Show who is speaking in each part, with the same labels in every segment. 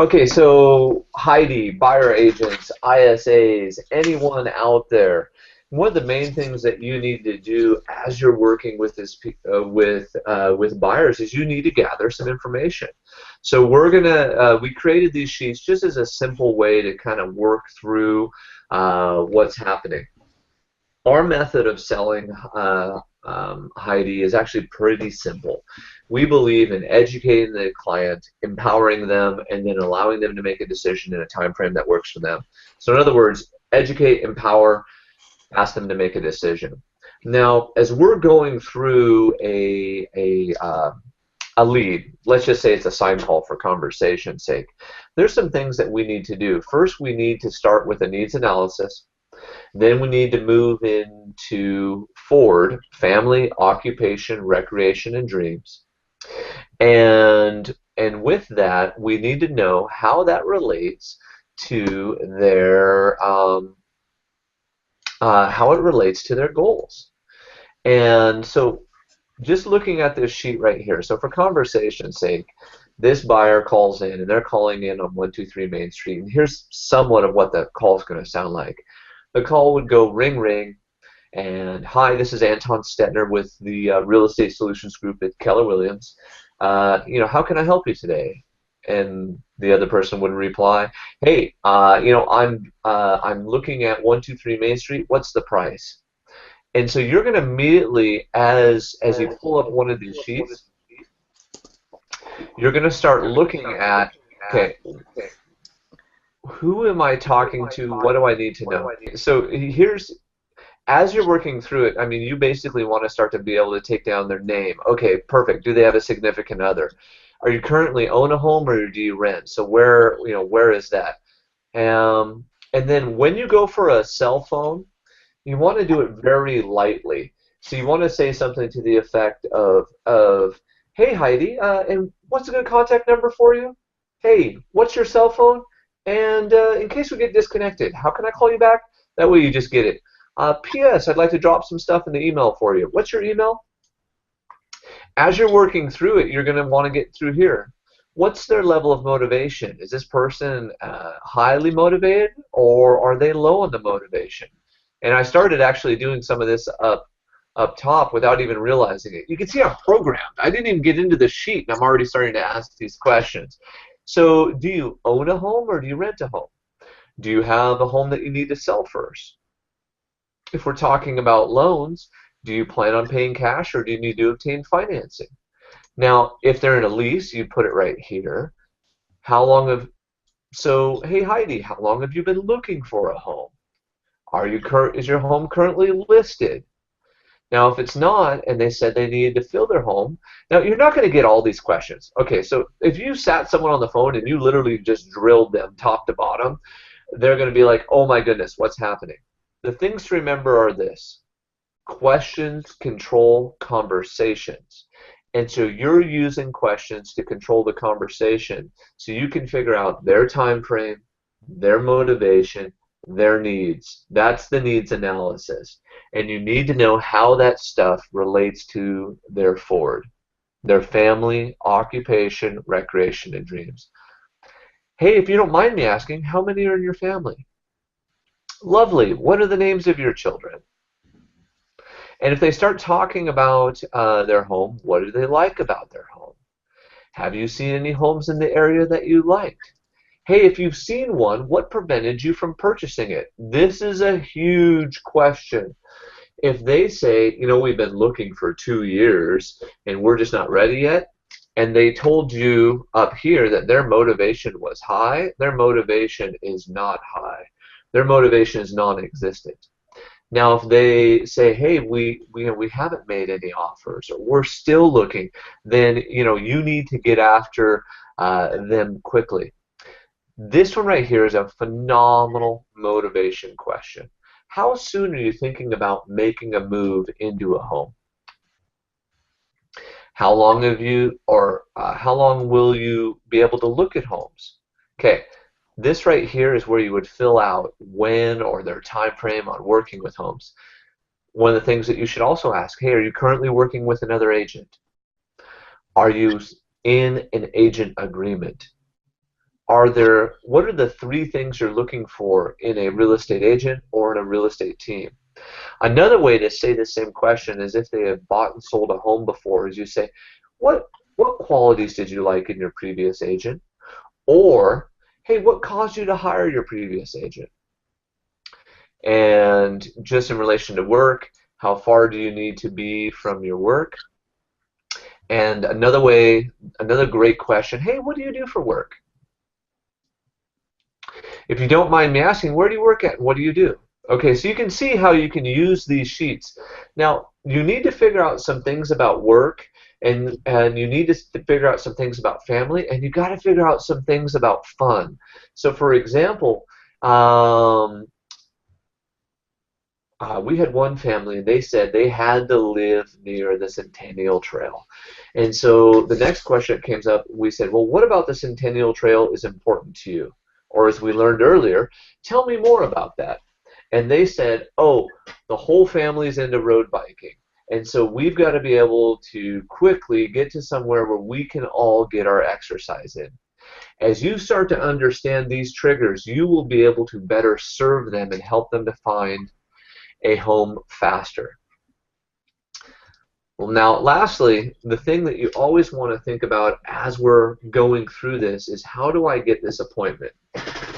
Speaker 1: Okay, so Heidi, buyer agents, ISAs, anyone out there, one of the main things that you need to do as you're working with with buyers is you need to gather some information. So we created these sheets just as a simple way to kind of work through what's happening. Our method of selling, Heidi, is actually pretty simple. We believe in educating the client, empowering them, and then allowing them to make a decision in a time frame that works for them. So in other words, educate, empower, ask them to make a decision. Now, as we're going through a lead, let's just say it's a sign call for conversation's sake, there's some things that we need to do. First, we need to start with a needs analysis. Then we need to move into Ford, family, occupation, recreation, and dreams. And with that, we need to know how that relates to their goals. And so just looking at this sheet right here, so for conversation's sake, this buyer calls in, and they're calling in on 123 Main Street. And here's somewhat of what the call is going to sound like. The call would go ring ring, and hi, this is Anton Stetner with the Real Estate Solutions Group at Keller Williams. How can I help you today? And the other person would reply, hey, I'm looking at 123 Main Street. What's the price? And so you're going to immediately, as you pull up one of these sheets, you're going to start looking at, okay, who am I talking to? What do I need to know? So as you're working through it, I mean, you basically want to start to be able to take down their name. Okay, perfect. Do they have a significant other? Are you currently own a home, or do you rent? So where is that? And then when you go for a cell phone, you want to do it very lightly. So you want to say something to the effect of hey, Heidi, and what's a good contact number for you? Hey, what's your cell phone? And in case we get disconnected, how can I call you back? That way you just get it. P.S. I'd like to drop some stuff in the email for you. What's your email? As you're working through it, you're going to want to get through here. What's their level of motivation? Is this person highly motivated, or are they low on the motivation? And I started actually doing some of this up top without even realizing it. You can see I'm programmed. I didn't even get into the sheet, and I'm already starting to ask these questions. So do you own a home, or do you rent a home? Do you have a home that you need to sell first? If we're talking about loans, do you plan on paying cash, or do you need to obtain financing? Now, if they're in a lease, you put it right here. So, hey Heidi, how long have you been looking for a home? Is your home currently listed? Now, if it's not, and they said they needed to fill their home, now you're not going to get all these questions. Okay, so if you sat someone on the phone and you literally just drilled them top to bottom, they're going to be like, oh my goodness, what's happening? The things to remember are this: questions control conversations. And so you're using questions to control the conversation so you can figure out their time frame, their motivation, their needs. That's the needs analysis. And you need to know how that stuff relates to their Ford, their family, occupation, recreation, and dreams. Hey, if you don't mind me asking, how many are in your family? Lovely. What are the names of your children? And if they start talking about their home, what do they like about their home? Have you seen any homes in the area that you liked? Hey, if you've seen one, what prevented you from purchasing it? This is a huge question. If they say, we've been looking for 2 years and we're just not ready yet, and they told you up here that their motivation was high, their motivation is not high. Their motivation is non-existent. Now, if they say, hey, we haven't made any offers, or we're still looking, then you need to get after them quickly. This one right here is a phenomenal motivation question. How soon are you thinking about making a move into a home? How long will you be able to look at homes? Okay. This right here is where you would fill out when or their time frame on working with homes. One of the things that you should also ask, hey, are you currently working with another agent? Are you in an agent agreement? what are the three things you're looking for in a real estate agent or in a real estate team? Another way to say the same question is if they have bought and sold a home before is you say, what qualities did you like in your previous agent? Or, hey, what caused you to hire your previous agent? And just in relation to work, how far do you need to be from your work? And another great question, hey, what do you do for work? If you don't mind me asking, where do you work at and what do you do? Okay, so you can see how you can use these sheets. Now, you need to figure out some things about work, and you need to figure out some things about family, and you got to figure out some things about fun. So, for example, we had one family, and they said they had to live near the Centennial Trail. And so the next question that came up, we said, well, what about the Centennial Trail is important to you? Or as we learned earlier, tell me more about that. And they said, oh, the whole family's into road biking. And so we've got to be able to quickly get to somewhere where we can all get our exercise in. As you start to understand these triggers, you will be able to better serve them and help them to find a home faster. Well, now, lastly, the thing that you always want to think about as we're going through this is how do I get this appointment?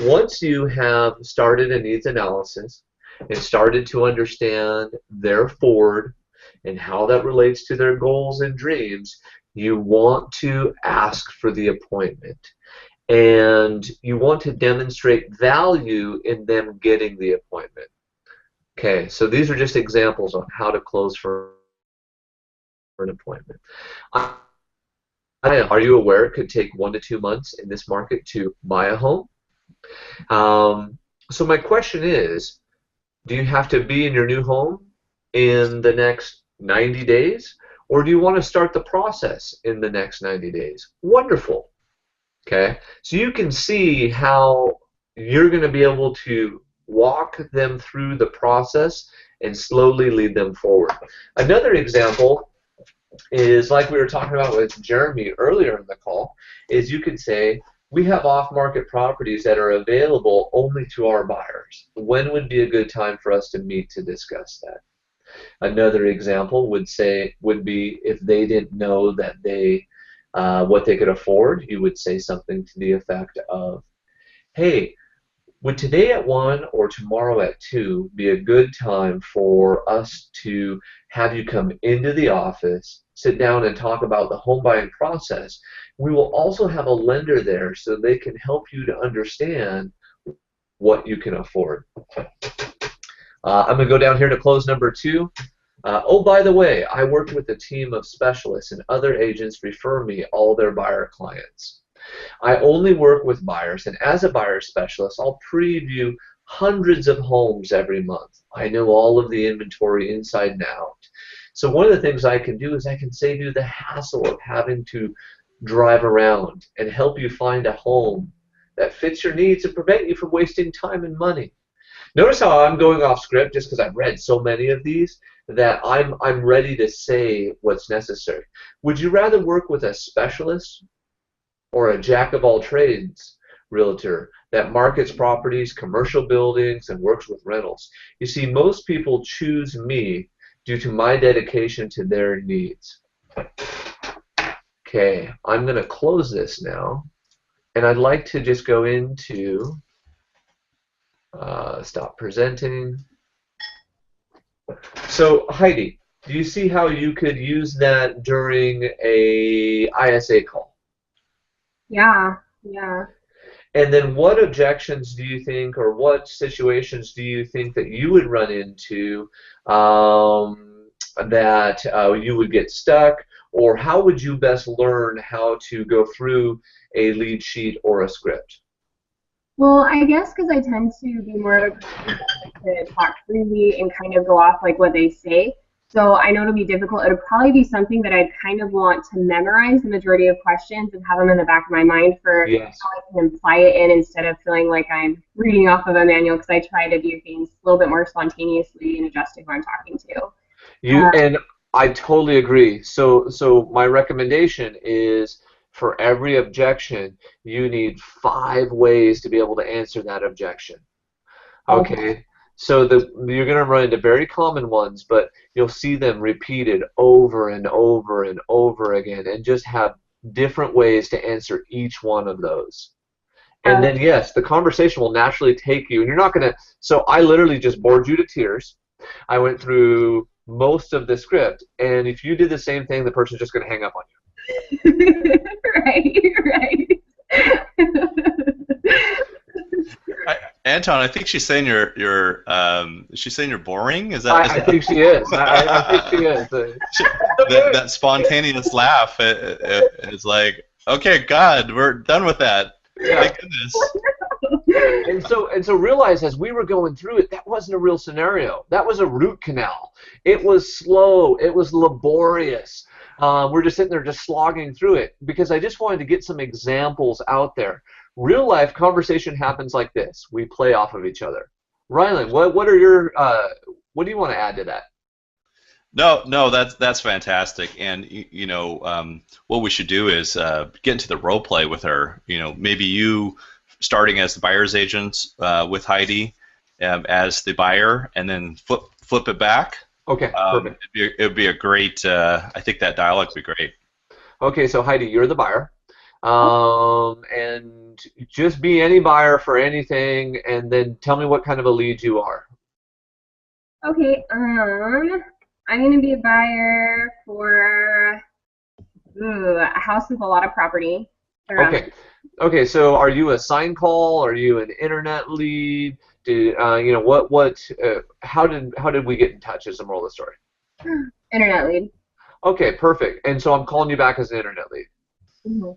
Speaker 1: Once you have started a needs analysis and started to understand their forward and how that relates to their goals and dreams, you want to ask for the appointment. And you want to demonstrate value in them getting the appointment. Okay, so these are just examples on how to close for an appointment. Are you aware it could take 1 to 2 months in this market to buy a home? So my question is, do you have to be in your new home in the next 90 days? Or do you want to start the process in the next 90 days? Wonderful. Okay, so you can see how you're going to be able to walk them through the process and slowly lead them forward. Another example is like we were talking about with Jeremy earlier in the call, is you could say, we have off-market properties that are available only to our buyers. When would be a good time for us to meet to discuss that? Another example would be if they didn't know that what they could afford, you would say something to the effect of, hey, would today at 1 or tomorrow at 2 be a good time for us to have you come into the office, sit down and talk about the home buying process? We will also have a lender there so they can help you to understand what you can afford. I'm going to go down here to close number 2. Oh, by the way, I worked with a team of specialists and other agents refer me all their buyer clients. I only work with buyers, and as a buyer specialist, I'll preview hundreds of homes every month. I know all of the inventory inside and out. So one of the things I can do is I can save you the hassle of having to drive around and help you find a home that fits your needs and prevent you from wasting time and money. Notice how I'm going off script just because I've read so many of these that I'm ready to say what's necessary. Would you rather work with a specialist or a jack-of-all-trades realtor that markets properties, commercial buildings, and works with rentals? You see, most people choose me due to my dedication to their needs. Okay, I'm going to close this now, and I'd like to just go into stop presenting. So, Heidi, do you see how you could use that during a ISA call?
Speaker 2: Yeah, yeah.
Speaker 1: And then what objections do you think, or what situations do you think that you would run into that you would get stuck, or how would you best learn how to go through a lead sheet or a script?
Speaker 2: Well, I guess because I tend to be more of a person that likes to talk freely and kind of go off like what they say. So I know it'll be difficult. It'll probably be something that I'd kind of want to memorize the majority of questions and have them in the back of my mind for
Speaker 1: Yes.
Speaker 2: how I can apply it in instead of feeling like I'm reading off of a manual because I try to do things a little bit more spontaneously and adjusting who I'm talking to.
Speaker 1: And I totally agree. So my recommendation is For every objection, you need 5 ways to be able to answer that objection.
Speaker 2: Okay.
Speaker 1: Okay, so you're going to run into very common ones, but you'll see them repeated over and over and over again, and just have different ways to answer each one of those. And then,
Speaker 2: Okay.
Speaker 1: yes, the conversation will naturally take you, and you're not going to. So I literally just bored you to tears. I went through most of the script, and if you did the same thing, the person's just going to hang up on
Speaker 2: Right, right.
Speaker 3: Anton, I think she's saying she's saying you're boring. Is
Speaker 1: you.
Speaker 3: that is
Speaker 1: I think she is. I think she is.
Speaker 3: that spontaneous laugh is like, okay, God, we're done with that.
Speaker 1: Yeah.
Speaker 3: Thank goodness.
Speaker 1: And so realize as we were going through it, that wasn't a real scenario. That was a root canal. It was slow. It was laborious. We're just sitting there just slogging through it because I just wanted to get some examples out there. Real life conversation happens like this. We play off of each other. Rylan, what are your what do you want to add to that?
Speaker 3: No, that's fantastic. And what we should do is get into the role play with her. Maybe you starting as the buyer's agent with Heidi as the buyer, and then flip it back.
Speaker 1: Okay, perfect.
Speaker 3: It'd be a great. I think that dialogue would be great.
Speaker 1: Okay, so Heidi, you're the buyer. And just be any buyer for anything, and then tell me what kind of a lead you are.
Speaker 2: Okay, I'm gonna be a buyer for a house with a lot of property around.
Speaker 1: Okay. So are you a sign call? Are you an internet lead? How did we get in touch? Is the moral of the story?
Speaker 2: Internet lead.
Speaker 1: Okay, perfect. And so I'm calling you back as an internet lead.
Speaker 2: Mm-hmm.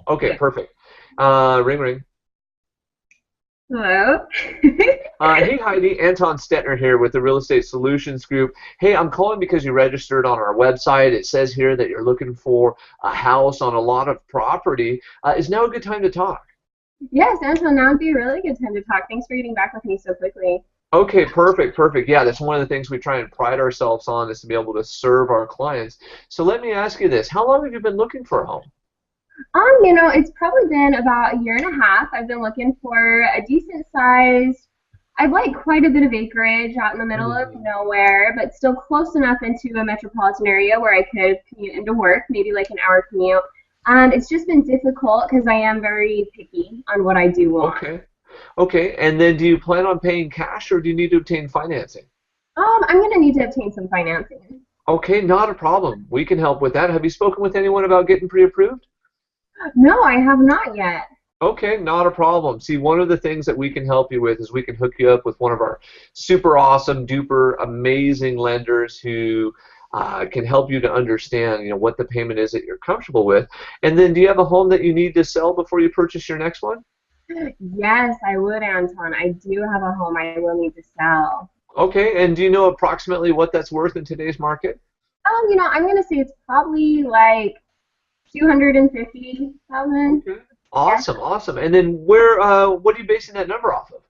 Speaker 1: Okay,
Speaker 2: Yeah.
Speaker 1: perfect. Ring ring.
Speaker 2: Hello.
Speaker 1: Hey Heidi, Anton Stetner here with the Real Estate Solutions Group. Hey, I'm calling because you registered on our website. It says here that you're looking for a house on a lot of property. Is now a good time to talk?
Speaker 2: Yes, Anton, now would be a really good time to talk. Thanks for getting back with me so quickly.
Speaker 1: Okay, perfect. Yeah, that's one of the things we try and pride ourselves on is to be able to serve our clients. So let me ask you this. How long have you been looking for a home?
Speaker 2: It's probably been about a year and a half. I've been looking for a decent size. I'd like quite a bit of acreage out in the middle of nowhere, but still close enough into a metropolitan area where I could commute into work, maybe like an hour commute. It's just been difficult because I am very picky on what I do want.
Speaker 1: Okay. And then do you plan on paying cash or do you need to obtain financing?
Speaker 2: I'm gonna need to obtain some financing.
Speaker 1: Okay, not a problem. We can help with that. Have you spoken with anyone about getting pre-approved?
Speaker 2: No, I have not yet.
Speaker 1: Okay, not a problem. See, one of the things that we can help you with is we can hook you up with one of our super awesome, duper, amazing lenders who can help you to understand, what the payment is that you're comfortable with. And then, do you have a home that you need to sell before you purchase your next one?
Speaker 2: Yes, I would, Anton. I do have a home I will need to sell.
Speaker 1: Okay, and do you know approximately what that's worth in today's market?
Speaker 2: I'm gonna say it's probably like 250,000.
Speaker 1: Okay. Awesome. And then what are you basing that number off of?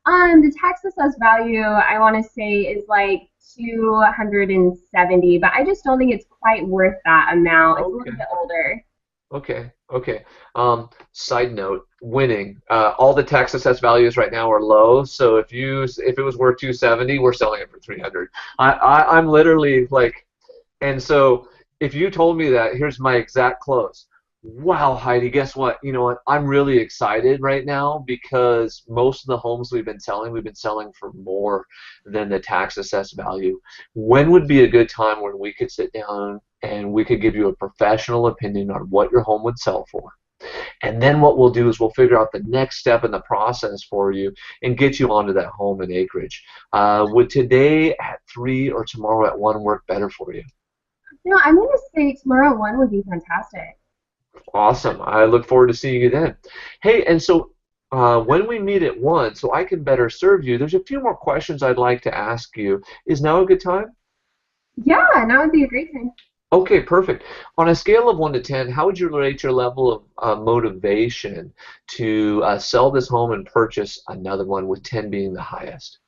Speaker 2: The tax assessed value I want to say is like 270, but I just don't think it's quite worth that amount. It's a little bit older.
Speaker 1: Okay. Side note, winning. All the tax assessed values right now are low, so if it was worth 270, we're selling it for 300. I'm literally like, and so if you told me that, here's my exact close. Wow, Heidi, guess what? You know what? I'm really excited right now because most of the homes we've been selling for more than the tax assessed value. When would be a good time when we could sit down and we could give you a professional opinion on what your home would sell for? And then what we'll do is we'll figure out the next step in the process for you and get you onto that home and acreage. Would today at 3 or tomorrow at 1 work better for you?
Speaker 2: I'm going to say tomorrow at 1 would be fantastic.
Speaker 1: Awesome. I look forward to seeing you then. Hey, and so when we meet at 1, so I can better serve you, there's a few more questions I'd like to ask you. Is now a good time?
Speaker 2: Yeah, now would be a great time.
Speaker 1: Okay, perfect. On a scale of 1 to 10, how would you rate your level of motivation to sell this home and purchase another one, with 10 being the highest?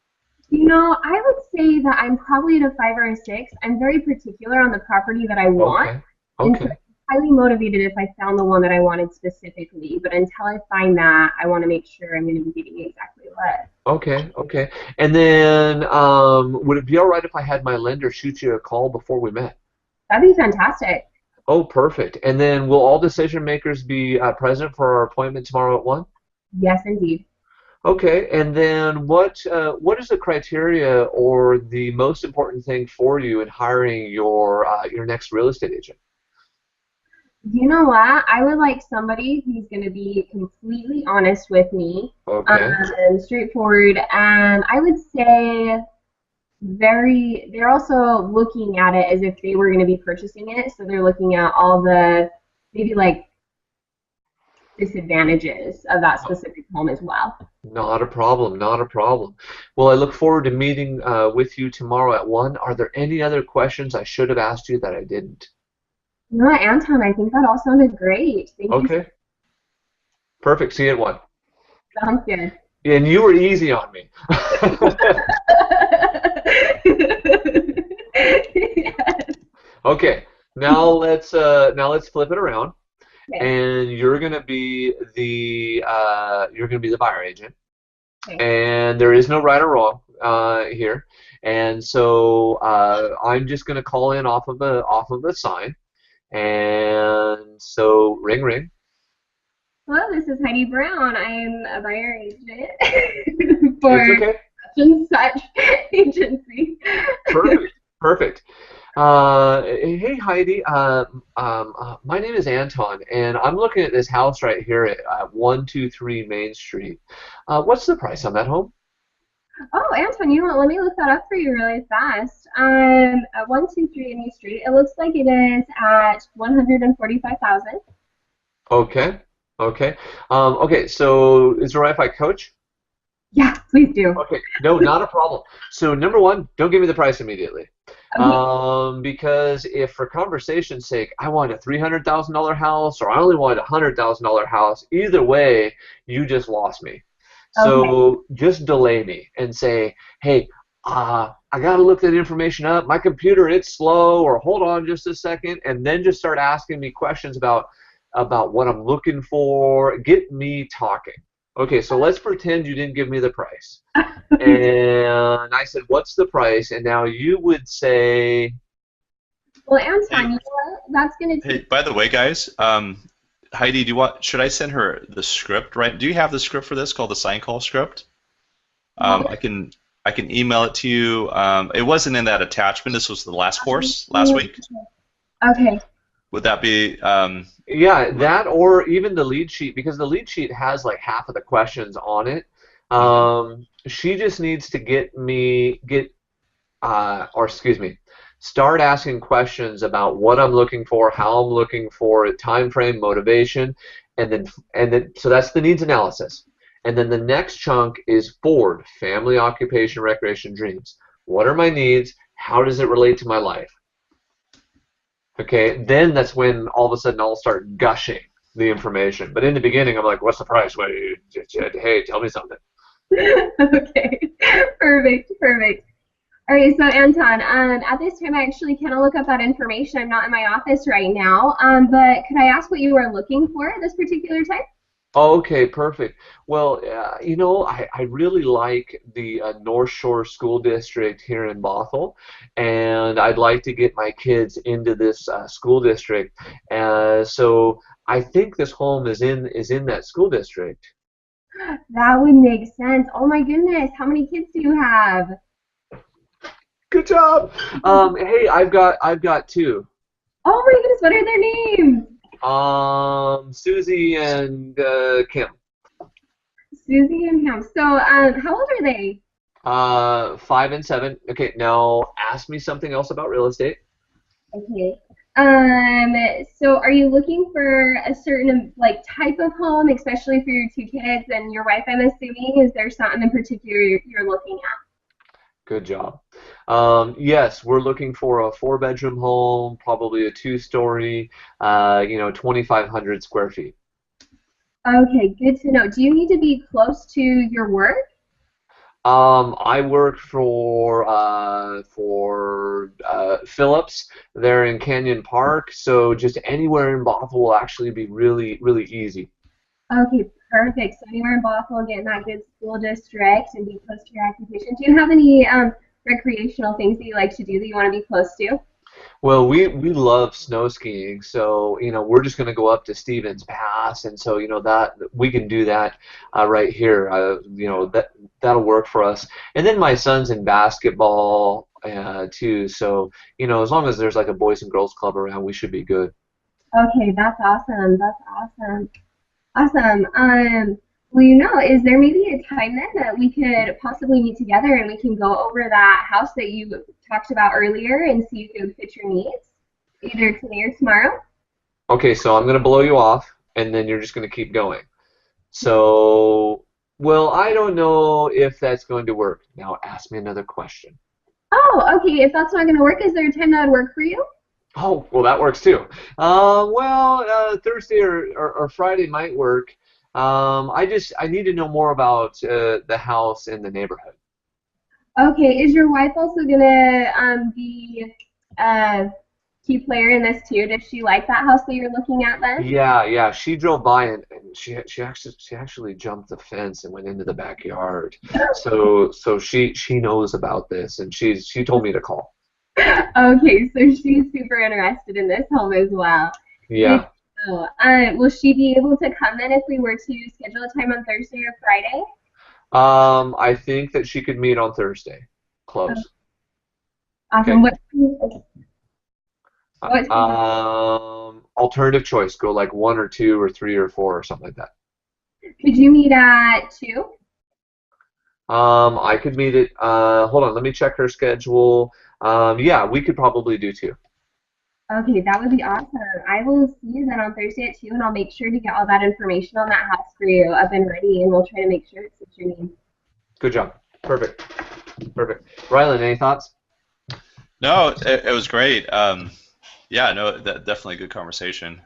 Speaker 2: I would say that I'm probably at a 5 or a 6. I'm very particular on the property that I want.
Speaker 1: Okay.
Speaker 2: highly motivated if I found the one that I wanted specifically, but until I find that, I want to make sure I'm going to be getting exactly what.
Speaker 1: Okay, okay. And then, would it be all right if I had my lender shoot you a call before we met?
Speaker 2: That'd be fantastic.
Speaker 1: Oh, perfect. And then, will all decision makers be present for our appointment tomorrow at 1?
Speaker 2: Yes, indeed.
Speaker 1: Okay. And then, what is the criteria or the most important thing for you in hiring your next real estate agent?
Speaker 2: You know what? I would like somebody who's going to be completely honest with me,
Speaker 1: Okay.
Speaker 2: straightforward, and I would say they're also looking at it as if they were going to be purchasing it. So they're looking at all the maybe like disadvantages of that specific home as well.
Speaker 1: Not a problem, not a problem. Well, I look forward to meeting with you tomorrow at 1. Are there any other questions I should have asked you that I didn't?
Speaker 2: You know what, Anton, I think that all sounded great. Thank you.
Speaker 1: Okay, perfect. See you at 1.
Speaker 2: Sounds good.
Speaker 1: And you were easy on me.
Speaker 2: Yes.
Speaker 1: Okay, now let's flip it around,
Speaker 2: Okay.
Speaker 1: and you're gonna be the buyer agent,
Speaker 2: Okay.
Speaker 1: and there is no right or wrong here, and so I'm just gonna call in off of a sign, and so ring ring.
Speaker 2: Hello, this is Heidi Brown. I am a buyer agent
Speaker 1: It's
Speaker 2: for
Speaker 1: okay.
Speaker 2: such and such agency.
Speaker 1: Perfect, perfect. Hey Heidi, my name is Anton, and I'm looking at this house right here at 123 Main Street. What's the price on that home?
Speaker 2: Oh, Anton, you know what? Let me look that up for you really fast. At 123 Amy Street, it looks like it is at 145,000.
Speaker 1: Okay, okay. Okay, so is it all right if I coach?
Speaker 2: Yeah, please do.
Speaker 1: Okay, no, not a problem. So number one, don't give me the price immediately.
Speaker 2: Okay.
Speaker 1: Because if for conversation's sake, I want a $300,000 house or I only want a $100,000 house, either way, you just lost me.
Speaker 2: Okay.
Speaker 1: So just delay me and say, hey, I got to look that information up. My computer, it's slow, or hold on just a second, and then just start asking me questions about what I'm looking for. Get me talking. Okay, so let's pretend you didn't give me the price. And I said, what's the price? And now you would say,
Speaker 2: Well,
Speaker 3: Hey,
Speaker 2: Anton, you know what? That's gonna
Speaker 3: hey,
Speaker 2: take.
Speaker 3: by the way, guys, Heidi, should I send her the script, right? Do you have the script for this called the sign call script?
Speaker 2: Well,
Speaker 3: I can email it to you. It wasn't in that attachment. This was the last course last week.
Speaker 2: okay.
Speaker 3: Would that be
Speaker 1: yeah, that or even the lead sheet, because the lead sheet has like half of the questions on it.
Speaker 3: mhm.
Speaker 1: She just needs to or excuse me, start asking questions about what I'm looking for, how I'm looking for it, time frame, motivation, and then so that's the needs analysis. And then the next chunk is forward, family, occupation, recreation, dreams. What are my needs? How does it relate to my life? Okay, then that's when all of a sudden I'll start gushing the information. But in the beginning, I'm like, what's the price? Wait, hey, tell me something.
Speaker 2: Okay. Perfect. Perfect. All right. So, Anton, at this time, I actually cannot look up that information. I'm not in my office right now. But could I ask what you are looking for at this particular time?
Speaker 1: Okay, perfect. Well, I really like the North Shore School District here in Bothell, and I'd like to get my kids into this school district. So I think this home is in that school district.
Speaker 2: That would make sense. Oh my goodness. How many kids do you have?
Speaker 1: Good job. Hey, I've got two.
Speaker 2: Oh my goodness. What are their names?
Speaker 1: Susie and Kim.
Speaker 2: Susie and Ham. So, how old are they?
Speaker 1: 5 and 7. Okay, now ask me something else about real estate.
Speaker 2: Okay. So are you looking for a certain like type of home, especially for your two kids and your wife, I'm assuming? Is there something in particular you're looking
Speaker 1: Good job. Yes, we're looking for a four-bedroom home, probably a two-story, 2,500 square feet.
Speaker 2: at? Okay, good to know. Do you need to be close to your work?
Speaker 1: I work for Phillips. They're in Canyon Park, so just anywhere in Bothell will actually be really really easy.
Speaker 2: Okay, perfect. So anywhere in Bothell, get in that good school district and be close to your occupation. Do you have any recreational things that you like to do that you want to be close to?
Speaker 1: Well, we love snow skiing, so we're just going to go up to Stevens Pass, and so that we can do that right here. That'll work for us. And then my son's in basketball too, so as long as there's like a boys and girls club around, we should be good.
Speaker 2: Okay, that's awesome. That's awesome. Awesome. Well, is there maybe a time then that we could possibly meet together and we can go over that house that you talked about earlier and see if it would fit your needs, either today or tomorrow?
Speaker 1: Okay, so I'm going to blow you off, and then you're just going to keep going. So, well, I don't know if that's going to work. Now ask me another question.
Speaker 2: Oh, okay. If that's not going to work, is there a time that would work for you?
Speaker 1: Oh, well, that works too. Thursday or Friday might work. I need to know more about the house and the neighborhood.
Speaker 2: Okay. Is your wife also going to be a key player in this too? Does she like that house that you're looking at then?
Speaker 1: Yeah, yeah. She drove by and she actually jumped the fence and went into the backyard. So she knows about this and she told me to call.
Speaker 2: Okay, so she's super interested in this home as well. Good
Speaker 1: Yeah.
Speaker 2: to know. Will she be able to come then if we were to schedule a time on Thursday or Friday?
Speaker 1: I think that she could meet on Thursday.
Speaker 2: Oh,
Speaker 1: Close.
Speaker 2: awesome.
Speaker 1: Okay.
Speaker 2: What
Speaker 1: Alternative choice. Go like one or two or three or four or something like that.
Speaker 2: could you meet at 2?
Speaker 1: I could meet it. Hold on, let me check her schedule. Yeah, we could probably do two.
Speaker 2: Okay, that would be awesome. I will see you then on Thursday at 2, and I'll make sure to get all that information on that house for you up and ready, and we'll try to make sure it fits your needs.
Speaker 1: Good job. Perfect. Perfect. Rylan, any thoughts?
Speaker 3: No, it was great. Yeah, no, definitely a good conversation.